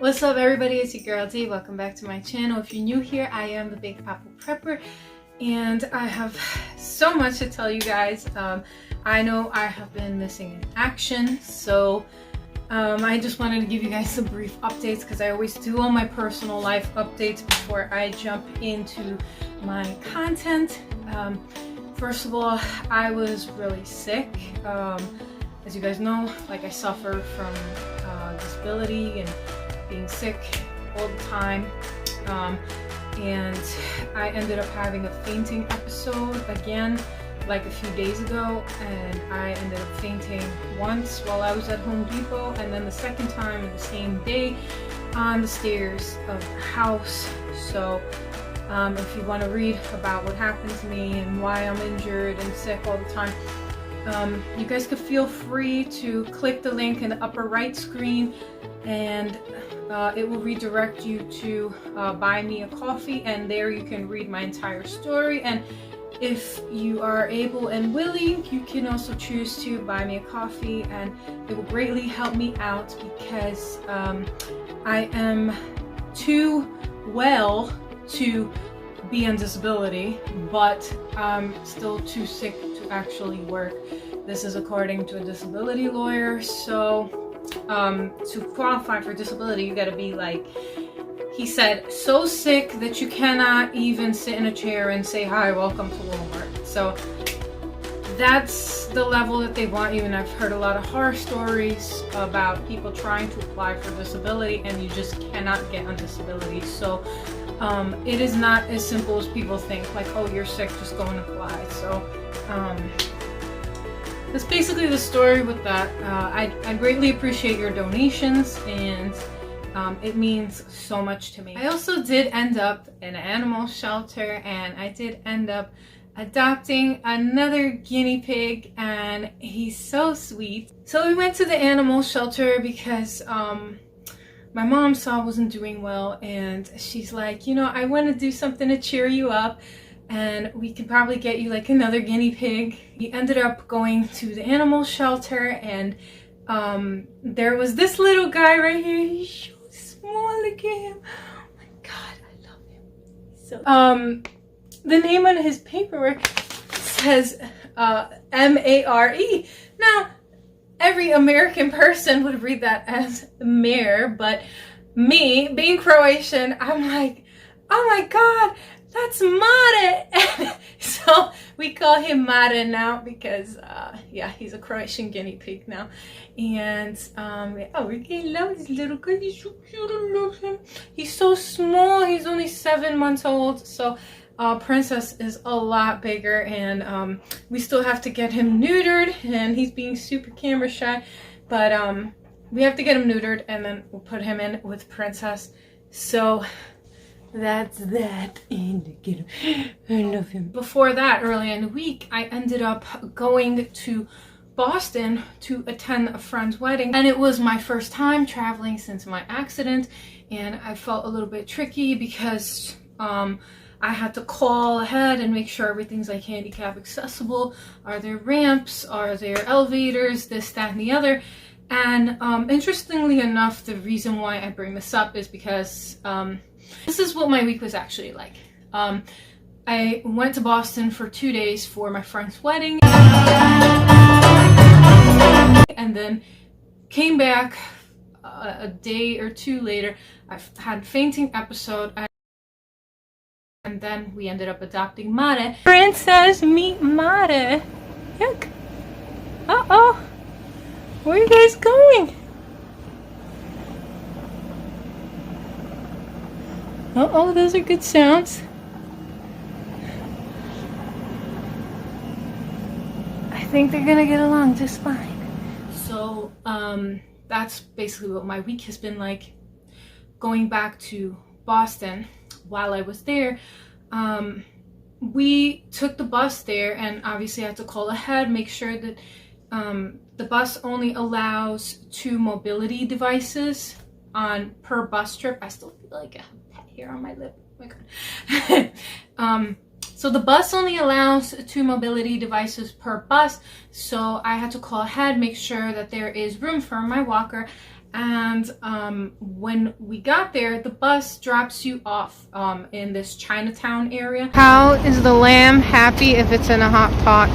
What's up everybody, it's your girl D. Welcome back to my channel. If you're new here, I am the Big Apple Prepper and I have so much to tell you guys. I know I have been missing in action, so I just wanted to give you guys some brief updates because I always do all my personal life updates before I jump into my content. First of all, I was really sick. As you guys know, like I suffer from disability and being sick all the time, and I ended up having a fainting episode again like a few days ago, and I ended up fainting once while I was at Home Depot, and then the second time in the same day on the stairs of the house. So if you want to read about what happened to me and why I'm injured and sick all the time, you guys could feel free to click the link in the upper right screen, and it will redirect you to Buy Me a Coffee, and there you can read my entire story. And if you are able and willing, you can also choose to buy me a coffee, and it will greatly help me out because I am too well to be on disability, but I'm still too sick to actually work. This is according to a disability lawyer. So to qualify for disability, you gotta be, like he said, so sick that you cannot even sit in a chair and say hi, welcome to Walmart. So that's the level that they want you, and I've heard a lot of horror stories about people trying to apply for disability and you just cannot get on disability. So it is not as simple as people think, like, oh, you're sick, just go and apply. So that's basically the story with that. I greatly appreciate your donations, and it means so much to me. I also did end up in an animal shelter, and I did end up adopting another guinea pig, and he's so sweet. So we went to the animal shelter because my mom saw I wasn't doing well, and she's like, you know, I want to do something to cheer you up, and we can probably get you like another guinea pig. We ended up going to the animal shelter, and there was this little guy right here. He's so small, look at him. Oh my god, I love him. So the name on his paperwork says M-A-R-E. Now, every American person would read that as mare, but me, being Croatian, I'm like, oh my god, that's Mare. So we call him Mare now because yeah, he's a Croatian guinea pig now. And oh, we can love this little guy. He's so cute. I love him. He's so small. He's only 7 months old. So Princess is a lot bigger, and we still have to get him neutered, and he's being super camera shy, but we have to get him neutered and then we'll put him in with Princess. So that's that, and get him. I love him. Before that, early in the week, I ended up going to Boston to attend a friend's wedding, and it was my first time traveling since my accident, and I felt a little bit tricky because I had to call ahead and make sure everything's like handicap accessible. Are there ramps? Are there elevators? This, that, and the other. And interestingly enough, the reason why I bring this up is because this is what my week was actually like. I went to Boston for 2 days for my friend's wedding, and then came back a day or two later. I had a fainting episode, and then we ended up adopting Mare. Princess, meet Mare. Look. Uh-oh. Where are you guys going? Uh-oh, those are good sounds. I think they're gonna get along just fine. So, that's basically what my week has been like. Going back to Boston, while I was there, we took the bus there, and obviously I had to call ahead, make sure that the bus only allows 2 mobility devices per bus trip. I still feel like I have a pet hair on my lip. Oh my god. So the bus only allows 2 mobility devices per bus, so I had to call ahead, make sure that there is room for my walker, And when we got there, the bus drops you off in this Chinatown area. How is the lamb happy if it's in a hot pot?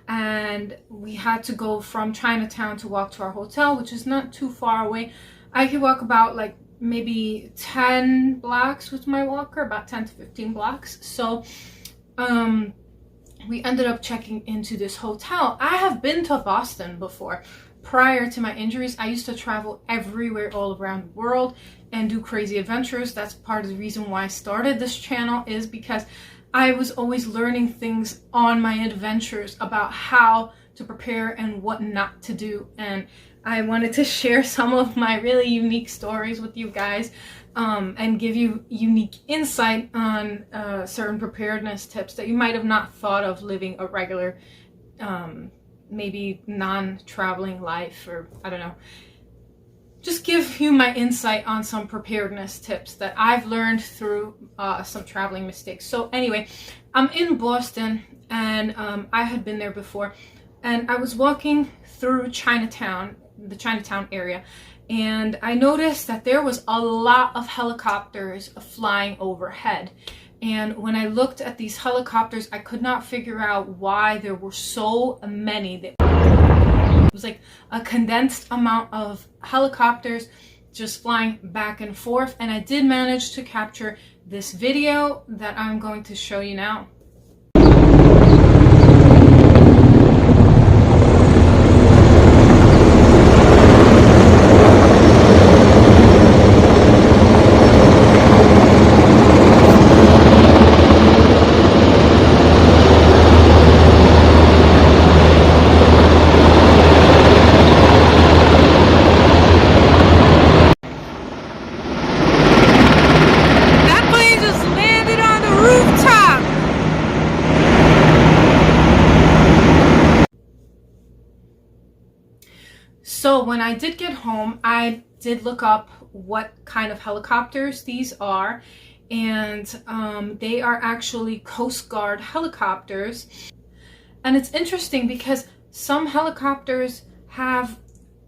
And we had to go from Chinatown to walk to our hotel, which is not too far away. I could walk about like maybe 10 blocks with my walker, about 10 to 15 blocks. So we ended up checking into this hotel. I have been to Boston before. Prior to my injuries, I used to travel everywhere all around the world and do crazy adventures. That's part of the reason why I started this channel, is because I was always learning things on my adventures about how to prepare and what not to do. And I wanted to share some of my really unique stories with you guys and give you unique insight on certain preparedness tips that you might have not thought of living a regular maybe non-traveling life, or I don't know. Just give you my insight on some preparedness tips that I've learned through some traveling mistakes. So anyway, I'm in Boston, and I had been there before, and I was walking through Chinatown, the Chinatown area, and I noticed that there was a lot of helicopters flying overhead. And when I looked at these helicopters, I could not figure out why there were so many. It was like a condensed amount of helicopters just flying back and forth. And I did manage to capture this video that I'm going to show you now. So when I did get home, I did look up what kind of helicopters these are, and they are actually Coast Guard helicopters. And it's interesting because some helicopters have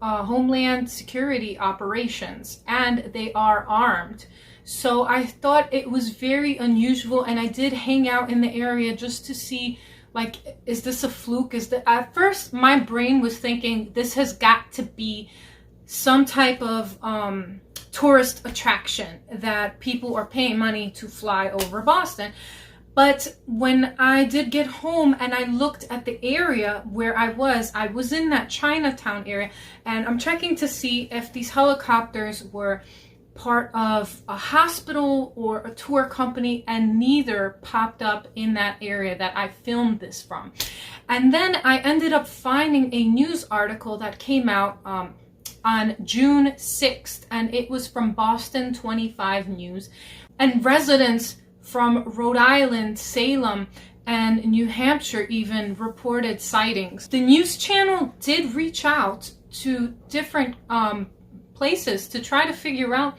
homeland security operations and they are armed. So I thought it was very unusual, and I did hang out in the area just to see, like, is this a fluke? At first my brain was thinking this has got to be some type of tourist attraction that people are paying money to fly over Boston. But when I did get home and I looked at the area where I was in that Chinatown area, and I'm checking to see if these helicopters were part of a hospital or a tour company, and neither popped up in that area that I filmed this from. And then I ended up finding a news article that came out on June 6th, and it was from Boston 25 News, and residents from Rhode Island, Salem, and New Hampshire even reported sightings. The news channel did reach out to different places to try to figure out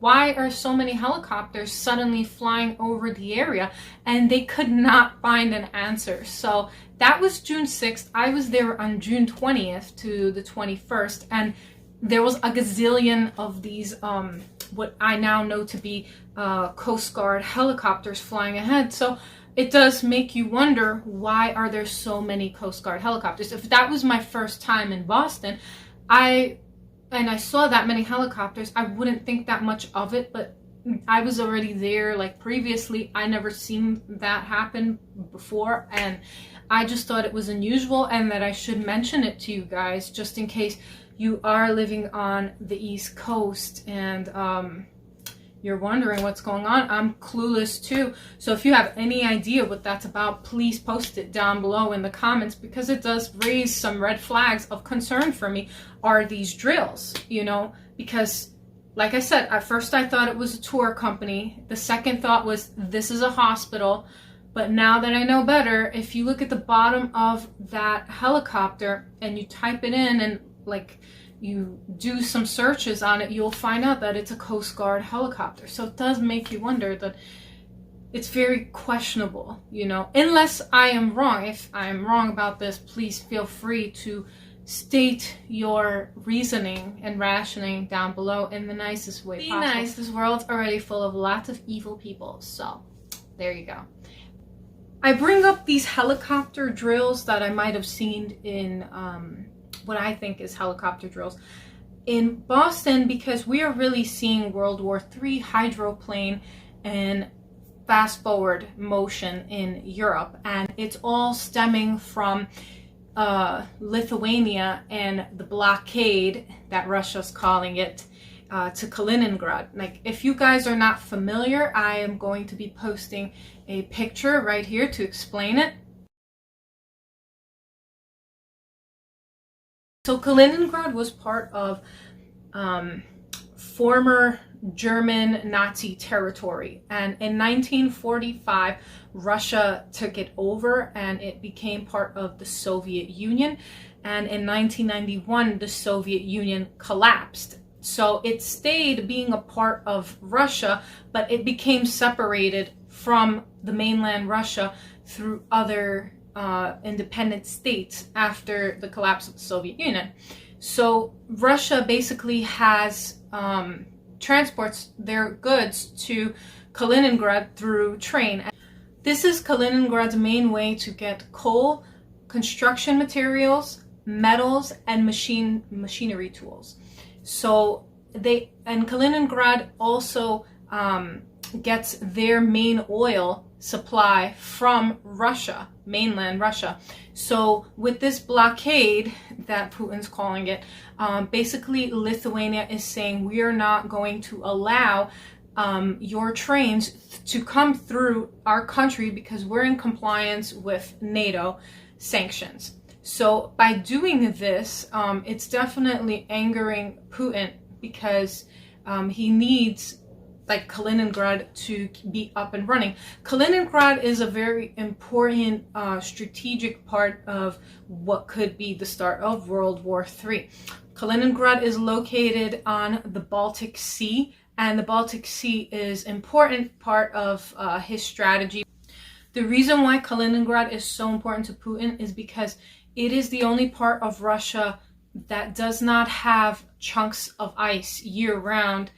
why are so many helicopters suddenly flying over the area, and they could not find an answer. So that was June 6th. I was there on June 20th to the 21st, and there was a gazillion of these what I now know to be Coast Guard helicopters flying ahead. So it does make you wonder, why are there so many Coast Guard helicopters? If that was my first time in Boston, I saw that many helicopters, I wouldn't think that much of it, but I was already there like previously. I never seen that happen before, and I just thought it was unusual and that I should mention it to you guys just in case you are living on the East Coast and you're wondering what's going on. I'm clueless too. So if you have any idea what that's about, please post it down below in the comments, because it does raise some red flags of concern for me. Are these drills, you know? Because like I said, at first I thought it was a tour company. The second thought was this is a hospital. But now that I know better, if you look at the bottom of that helicopter and you type it in and like you do some searches on it, you'll find out that it's a Coast Guard helicopter. So it does make you wonder that it's very questionable, you know, unless I am wrong. If I am wrong about this, please feel free to state your reasoning and rationing down below in the nicest way possible. Be nice. This world's already full of lots of evil people, so there you go. I bring up these helicopter drills that I might have seen in what I think is helicopter drills in Boston because we are really seeing World War III hydroplane and fast forward motion in Europe, and it's all stemming from Lithuania and the blockade that Russia's calling it to Kaliningrad. Like, if you guys are not familiar, I am going to be posting a picture right here to explain it. So Kaliningrad was part of former German Nazi territory, and in 1945 Russia took it over and it became part of the Soviet Union, and in 1991 the Soviet Union collapsed. So it stayed being a part of Russia, but it became separated from the mainland Russia through other independent states after the collapse of the Soviet Union. So Russia basically has transports their goods to Kaliningrad through train. This is Kaliningrad's main way to get coal, construction materials, metals, and machinery tools. So Kaliningrad also gets their main oil supply from Russia, mainland Russia. So with this blockade that Putin's calling it, basically Lithuania is saying we are not going to allow your trains to come through our country because we're in compliance with NATO sanctions. So by doing this, it's definitely angering Putin because he needs like Kaliningrad to be up and running. Kaliningrad is a very important strategic part of what could be the start of World War III. Kaliningrad is located on the Baltic Sea, and the Baltic Sea is an important part of his strategy. The reason why Kaliningrad is so important to Putin is because it is the only part of Russia that does not have chunks of ice year-round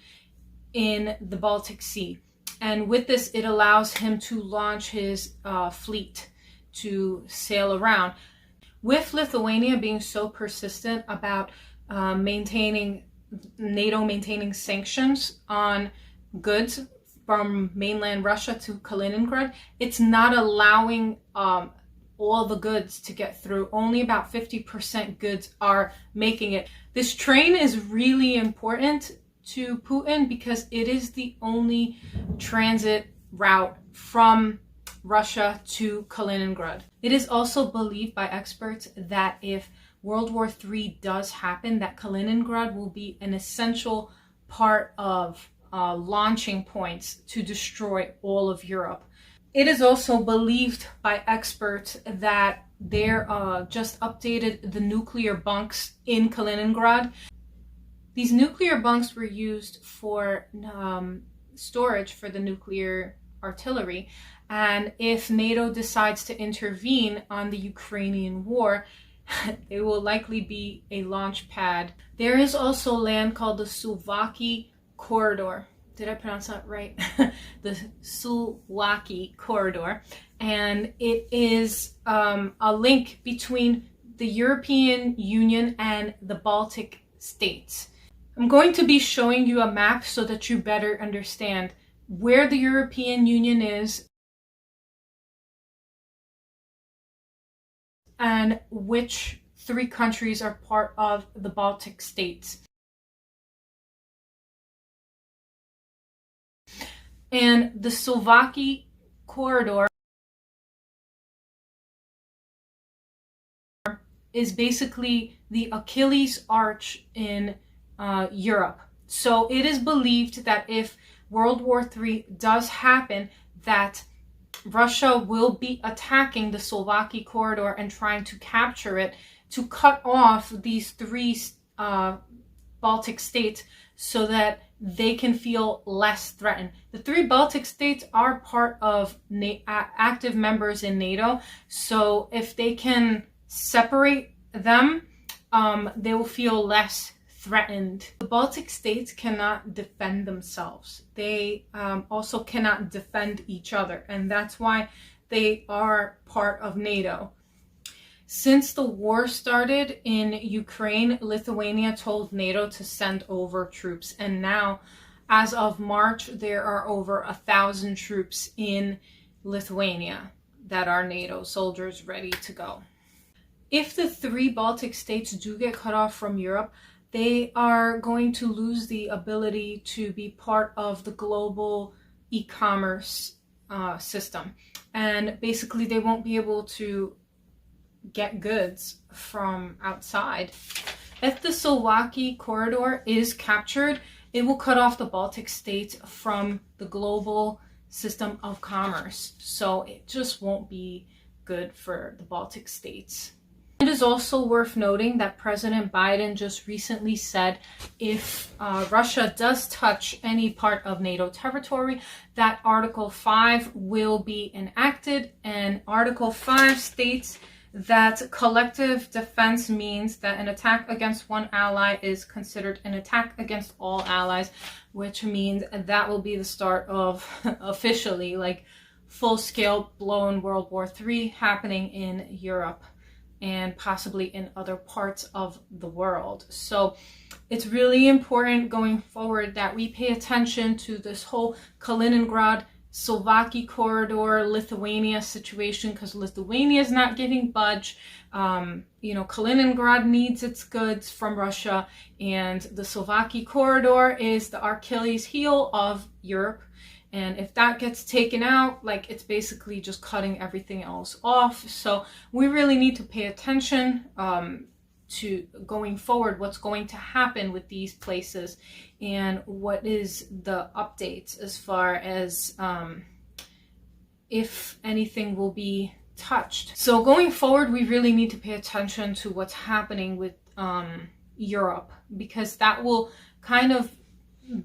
in the Baltic Sea. And with this, it allows him to launch his fleet to sail around. With Lithuania being so persistent about NATO maintaining sanctions on goods from mainland Russia to Kaliningrad, it's not allowing all the goods to get through. Only about 50% goods are making it. This train is really important to Putin because it is the only transit route from Russia to Kaliningrad. It is also believed by experts that if World War III does happen, that Kaliningrad will be an essential part of launching points to destroy all of Europe. It is also believed by experts that they're just updated the nuclear bunks in Kaliningrad. These nuclear bunks were used for storage for the nuclear artillery, and if NATO decides to intervene on the Ukrainian war, it will likely be a launch pad. There is also land called the Sulwalki Corridor. Did I pronounce that right? The Sulwalki Corridor. And it is a link between the European Union and the Baltic states. I'm going to be showing you a map so that you better understand where the European Union is and which 3 countries are part of the Baltic states. And the Sulwalki Corridor is basically the Achilles arch in Europe. So it is believed that if World War III does happen, that Russia will be attacking the Sulwalki Corridor and trying to capture it to cut off these 3 Baltic states so that they can feel less threatened. The 3 Baltic states are part of active members in NATO, so if they can separate them, they will feel less threatened. The Baltic states cannot defend themselves. They also cannot defend each other, and that's why they are part of NATO. Since the war started in Ukraine, Lithuania told NATO to send over troops, and now, as of March, there are over 1,000 troops in Lithuania that are NATO soldiers ready to go. If the 3 Baltic states do get cut off from Europe, they are going to lose the ability to be part of the global e-commerce system. And basically they won't be able to get goods from outside. If the Sulwalki Corridor is captured, it will cut off the Baltic states from the global system of commerce. So it just won't be good for the Baltic states. It is also worth noting that President Biden just recently said if Russia does touch any part of NATO territory, that Article 5 will be enacted, and Article 5 states that collective defense means that an attack against one ally is considered an attack against all allies, which means that will be the start of officially like full-scale blown World War III happening in Europe and possibly in other parts of the world. So it's really important going forward that we pay attention to this whole Kaliningrad, Sulwalki Corridor, Lithuania situation, because Lithuania is not getting budge. Kaliningrad needs its goods from Russia, and the Sulwalki Corridor is the Achilles heel of Europe. And if that gets taken out, like, it's basically just cutting everything else off. So we really need to pay attention to going forward, what's going to happen with these places and what is the updates as far as if anything will be touched. So going forward, we really need to pay attention to what's happening with Europe, because that will kind of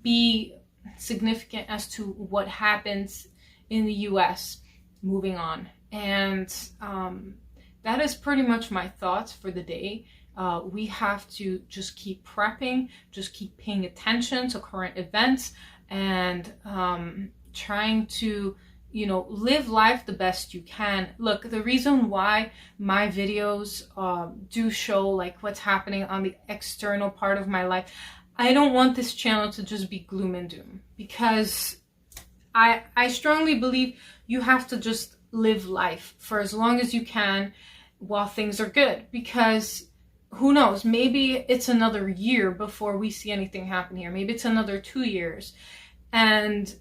be significant as to what happens in the US moving on. And that is pretty much my thoughts for the day. We have to just keep prepping, just keep paying attention to current events, and trying to, live life the best you can. Look, the reason why my videos do show like what's happening on the external part of my life, I don't want this channel to just be gloom and doom, because I strongly believe you have to just live life for as long as you can while things are good, because who knows, maybe it's another year before we see anything happen here. Maybe it's another 2 years. And,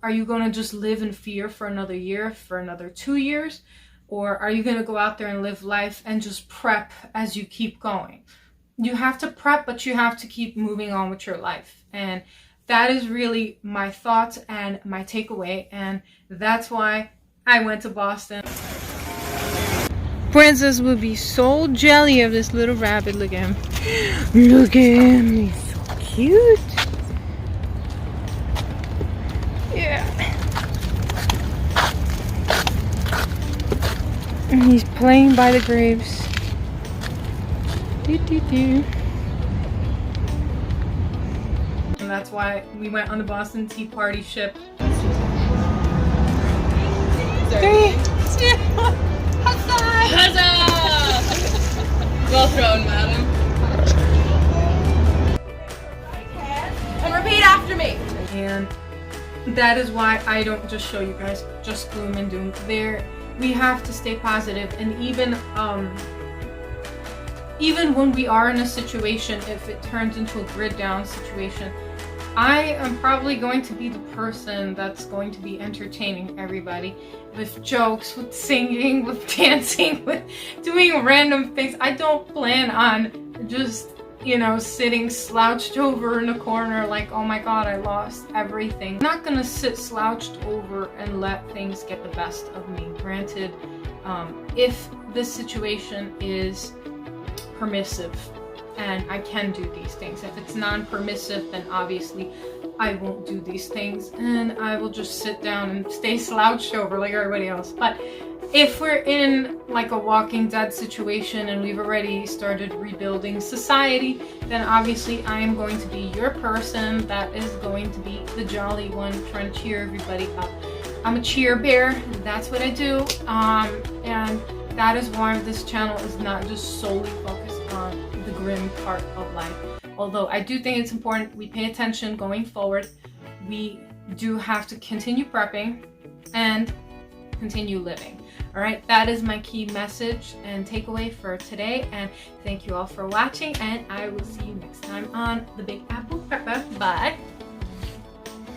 are you going to just live in fear for another year, for another 2 years? Or are you going to go out there and live life and just prep as you keep going? You have to prep, but you have to keep moving on with your life. And that is really my thoughts and my takeaway. And that's why I went to Boston. Princess would be so jelly of this little rabbit. Look at him. Look at him. He's so cute. Yeah. And he's playing by the graves. And that's why we went on the Boston Tea Party ship. 3, 2, huzzah! Huzzah! Well thrown, madam. And repeat after me. And that is why I don't just show you guys just gloom and doom. We have to stay positive, and even when we are in a situation, if it turns into a grid down situation, I am probably going to be the person that's going to be entertaining everybody with jokes, with singing, with dancing, with doing random things. I don't plan on just, sitting slouched over in a corner like, oh my god, I lost everything. I'm not gonna sit slouched over and let things get the best of me. Granted, if this situation is permissive and I can do these things. If it's non-permissive, then obviously I won't do these things, and I will just sit down and stay slouched over like everybody else. But if we're in like a Walking Dead situation and we've already started rebuilding society, then obviously I am going to be your person that is going to be the jolly one trying to cheer everybody up. I'm a cheer bear, that's what I do, and that is why this channel is not just solely focused on the grim part of life. Although I do think it's important we pay attention going forward. We do have to continue prepping and continue living. All right, that is my key message and takeaway for today. And thank you all for watching, and I will see you next time on the Big Apple Prepper. Bye.